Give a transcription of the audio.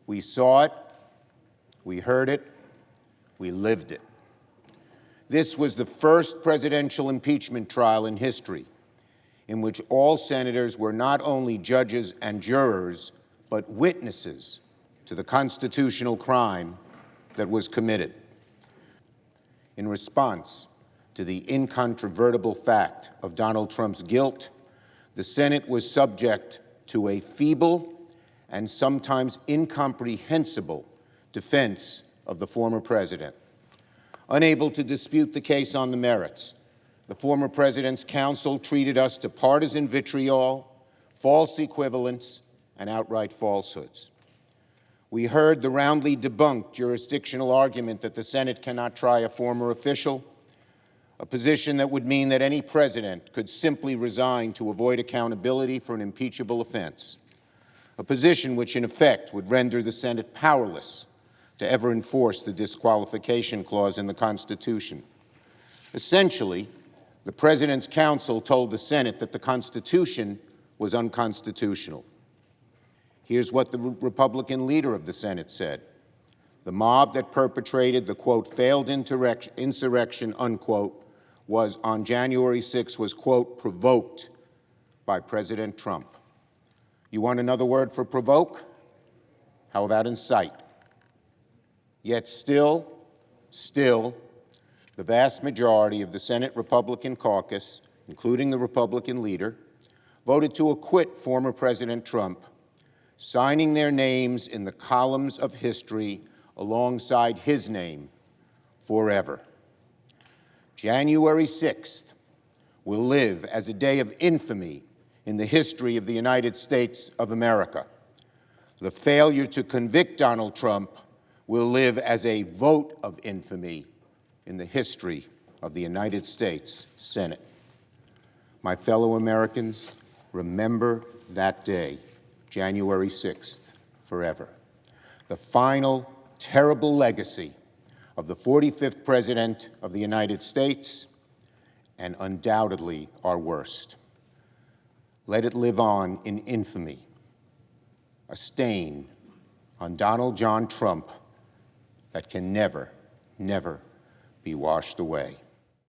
We saw it, we heard it, we lived it. This was the first presidential impeachment trial in history in which all senators were not only judges and jurors, but witnesses to the constitutional crime that was committed. In response to the incontrovertible fact of Donald Trump's guilt, the Senate was subject to a feeble and sometimes incomprehensible defense of the former president. Unable to dispute the case on the merits, the former president's counsel treated us to partisan vitriol, false equivalence, and outright falsehoods. We heard the roundly debunked jurisdictional argument that the Senate cannot try a former official, a position that would mean that any president could simply resign to avoid accountability for an impeachable offense, a position which in effect would render the Senate powerless to ever enforce the disqualification clause in the Constitution. Essentially, the President's counsel told the Senate that the Constitution was unconstitutional. Here's what the Republican leader of the Senate said. The mob that perpetrated the, quote, failed insurrection, unquote, was on January 6 was, quote, provoked by President Trump. You want another word for provoke? How about incite? Yet still, the vast majority of the Senate Republican caucus, including the Republican leader, voted to acquit former President Trump, signing their names in the columns of history alongside his name forever. January 6th will live as a day of infamy in the history of the United States of America. The failure to convict Donald Trump will live as a vote of infamy in the history of the United States Senate. My fellow Americans, remember that day, January 6th, forever. The final terrible legacy of the 45th President of the United States, and undoubtedly our worst. Let it live on in infamy, a stain on Donald John Trump that can never, never be washed away.